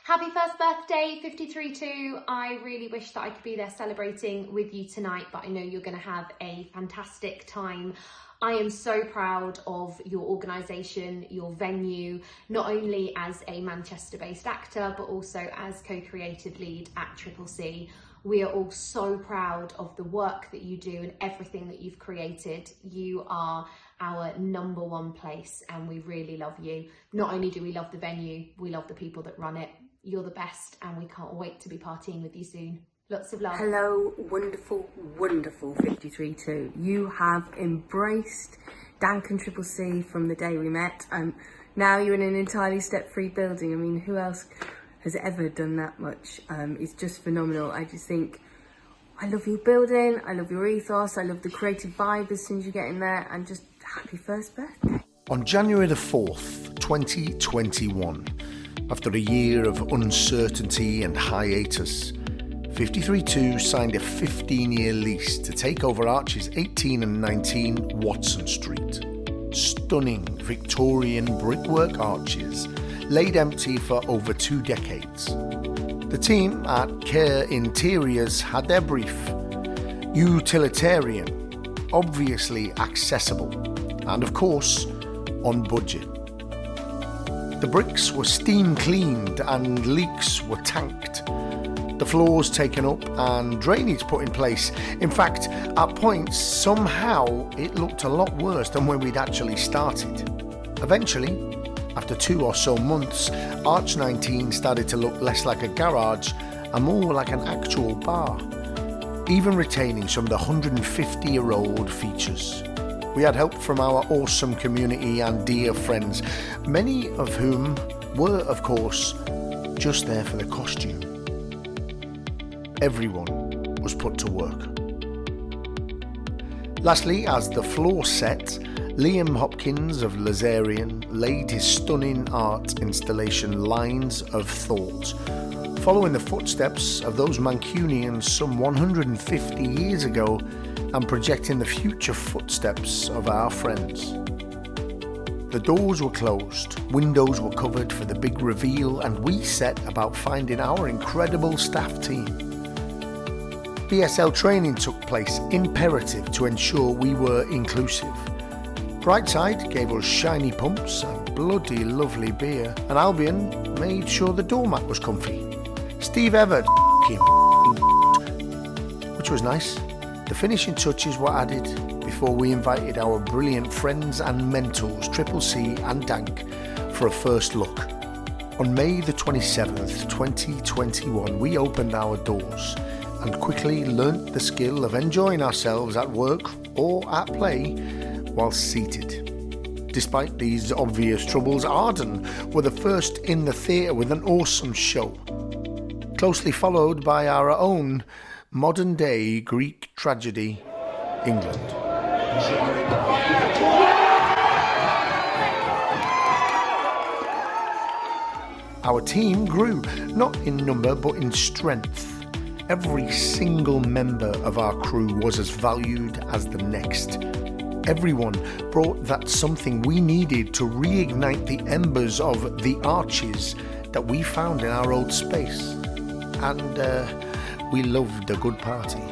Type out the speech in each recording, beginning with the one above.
Happy first birthday, 53-2. I really wish that I could be there celebrating with you tonight, but I know you're going to have a fantastic time. I am so proud of your organisation, your venue, not only as a Manchester-based actor, but also as co-creative lead at CCC. We are all so proud of the work that you do and everything that you've created. You are our #1 place and we really love you. Not only do we love the venue, we love the people that run it. You're the best and we can't wait to be partying with you soon. Lots of love. Hello, wonderful, wonderful 53-2. You have embraced Dank and CCC from the day we met. Now you're in an entirely step-free building. I mean, who else has ever done that much? It's just phenomenal. I just think, I love your building, I love your ethos, I love the creative vibe as soon as you get in there, and just happy first birthday. On January the 4th, 2021, after a year of uncertainty and hiatus, 53-2 signed a 15-year lease to take over Arches 18 and 19 Watson Street. Stunning Victorian brickwork arches laid empty for over 2 decades. The team at Care Interiors had their brief: utilitarian, obviously accessible, and of course, on budget. The bricks were steam cleaned and leaks were tanked. The floors taken up and drainage put in place. In fact, at points, somehow it looked a lot worse than when we'd actually started. Eventually, after 2 or so months, Arch 19 started to look less like a garage and more like an actual bar, even retaining some of the 150-year-old features. We had help from our awesome community and dear friends, many of whom were, of course, just there for the costume. Everyone was put to work. Lastly, as the floor set, Liam Hopkins of Lazarian laid his stunning art installation Lines of Thought, following the footsteps of those Mancunians some 150 years ago and projecting the future footsteps of our friends. The doors were closed, windows were covered for the big reveal, and we set about finding our incredible staff team. BSL training took place, imperative to ensure we were inclusive. Brightside gave us shiny pumps and bloody lovely beer, and Albion made sure the doormat was comfy. Steve Everett, which was nice. The finishing touches were added before we invited our brilliant friends and mentors, CCC and Dank, for a first look. On May the 27th, 2021, we opened our doors and quickly learnt the skill of enjoying ourselves at work or at play while seated. Despite these obvious troubles, Arden were the first in the theatre with an awesome show, closely followed by our own modern-day Greek tragedy, England. Our team grew, not in number but in strength. Every single member of our crew was as valued as the next. Everyone brought that something we needed to reignite the embers of the arches that we found in our old space. And we loved a good party.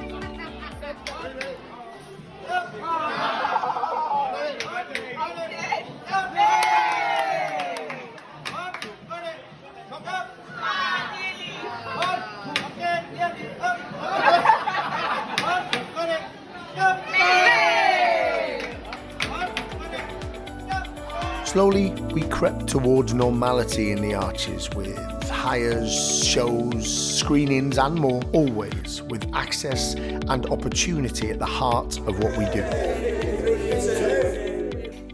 Slowly, we crept towards normality in the arches with hires, shows, screenings and more, always with access and opportunity at the heart of what we do.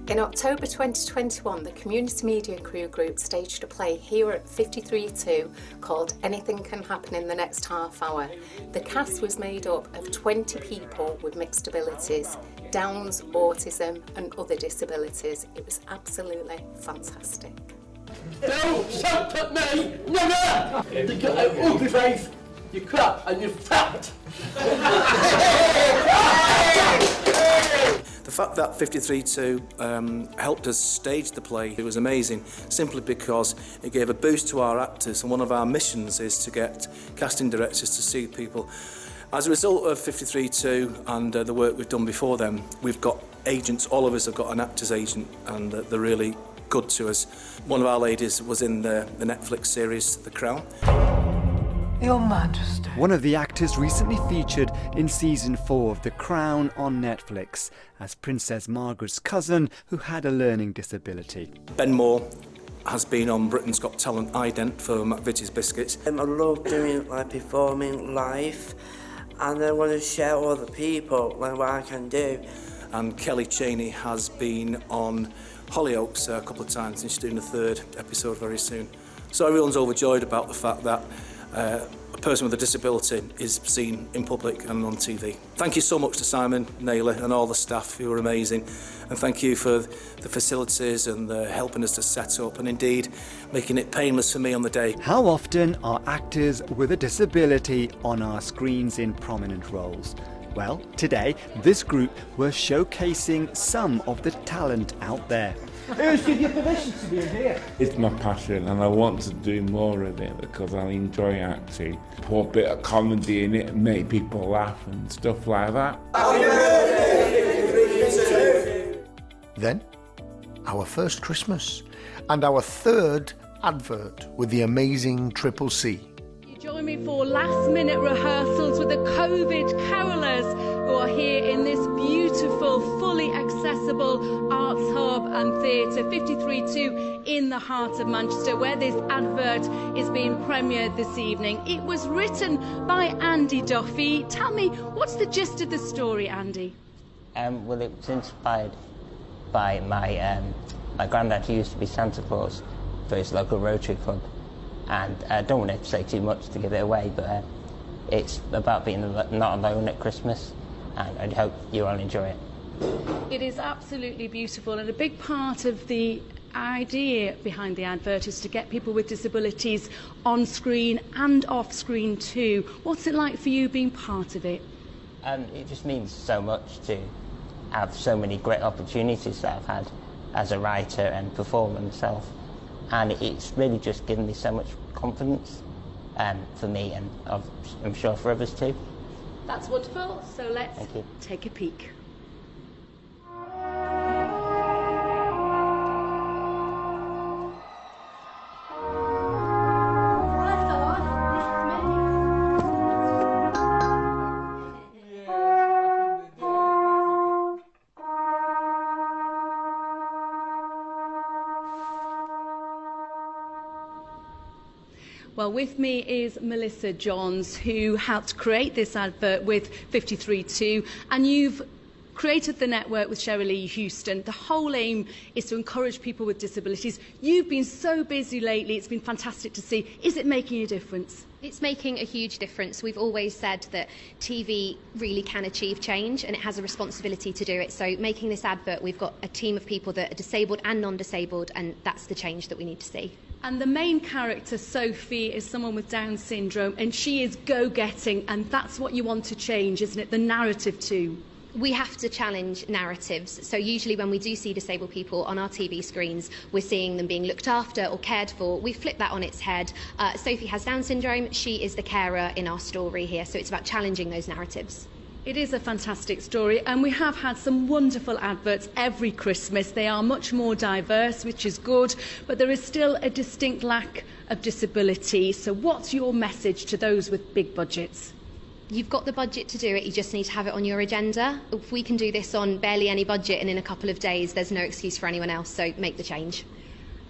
In October 2021, the Community Media Crew Group staged a play here at 53-2 called Anything Can Happen in the Next Half Hour. The cast was made up of 20 people with mixed abilities, Downs, autism and other disabilities. It was absolutely fantastic. Don't shout at me! Never! You got an ugly face, you crap and you're fat! The The fact that 53.2 helped us stage the play, it was amazing, simply because it gave a boost to our actors, and one of our missions is to get casting directors to see people. As a result of 53.2 and the work we've done before them, we've got agents, all of us have got an actor's agent, and they're really good to us. One of our ladies was in the Netflix series The Crown. Your Majesty. One of the actors recently featured in season 4 of The Crown on Netflix as Princess Margaret's cousin who had a learning disability. Ben Moore has been on Britain's Got Talent Ident for McVitie's Biscuits. I love doing performing live, and I want to share all the people what I can do. And Kelly Cheney has been on Hollyoaks a couple of times, and she's doing the 3rd episode very soon. So everyone's overjoyed about the fact that a person with a disability is seen in public and on TV. Thank you so much to Simon, Naylor and all the staff who are amazing, and thank you for the facilities and helping us to set up, and indeed making it painless for me on the day. How often are actors with a disability on our screens in prominent roles? Well, today this group were showcasing some of the talent out there. Who's give you permission to be in here? It's my passion, and I want to do more of it because I enjoy acting. Put a bit of comedy in it and make people laugh and stuff like that. Then, our first Christmas and our 3rd advert with the amazing Triple C. Join me for last-minute rehearsals with the COVID carolers who are here in this beautiful, fully accessible arts hub and theatre, 53.2 in the heart of Manchester, where this advert is being premiered this evening. It was written by Andy Duffy. Tell me, what's the gist of the story, Andy? Well, it was inspired by my granddad, who used to be Santa Claus for his local Rotary Club. And I don't want to say too much to give it away, but it's about being not alone at Christmas, and I hope you all enjoy it. It is absolutely beautiful, and a big part of the idea behind the advert is to get people with disabilities on screen and off screen too. What's it like for you being part of it? It just means so much to have so many great opportunities that I've had as a writer and performer myself. And it's really just given me so much confidence for me, and I'm sure for others too. That's wonderful, so let's take a peek. Well, with me is Melissa Johns, who helped create this advert with 53.2, and you've created the network with Cheryl Lee Houston. The whole aim is to encourage people with disabilities. You've been so busy lately, it's been fantastic to see. Is it making a difference? It's making a huge difference. We've always said that TV really can achieve change, and it has a responsibility to do it. So making this advert, we've got a team of people that are disabled and non-disabled, and that's the change that we need to see. And the main character, Sophie, is someone with Down syndrome, and she is go-getting, and that's what you want to change, isn't it? The narrative too. We have to challenge narratives. So usually when we do see disabled people on our TV screens, we're seeing them being looked after or cared for. We flip that on its head. Sophie has Down syndrome. She is the carer in our story here. So it's about challenging those narratives. It is a fantastic story, and we have had some wonderful adverts every Christmas. They are much more diverse, which is good, but there is still a distinct lack of disability. So what's your message to those with big budgets? You've got the budget to do it, you just need to have it on your agenda. If we can do this on barely any budget and in a couple of days, there's no excuse for anyone else, so make the change.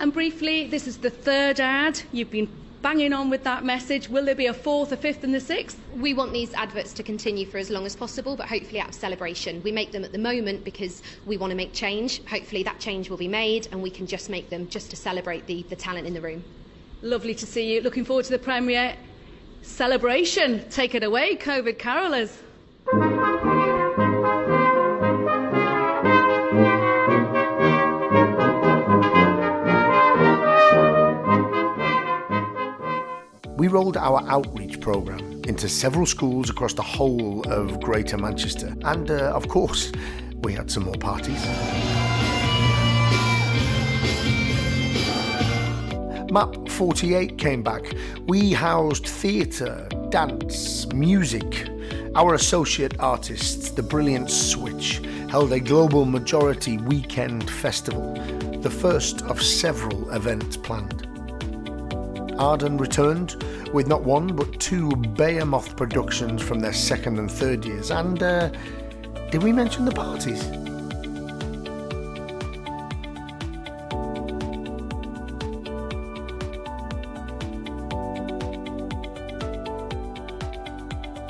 And briefly, this is the 3rd ad. You've been banging on with that message. Will there be a 4th, a 5th and the 6th? We want these adverts to continue for as long as possible, but hopefully out of celebration. We make them at the moment because we want to make change. Hopefully that change will be made, and we can just make them just to celebrate the talent in the room. Lovely to see you. Looking forward to the premiere. Celebration. Take it away, COVID carolers. We rolled our outreach programme into several schools across the whole of Greater Manchester, and of course we had some more parties. Map 48 came back. We housed theatre, dance, music. Our associate artists, the brilliant Switch, held a global majority weekend festival, the first of several events planned. Arden returned with not one but 2 Behemoth productions from their second and third years. And did we mention the parties?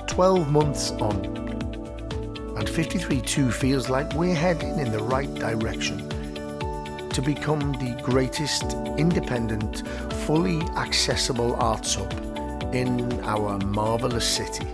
"12 months on, and 53.2 feels like we're heading in the right direction to become the greatest independent, fully accessible arts hub in our marvellous city.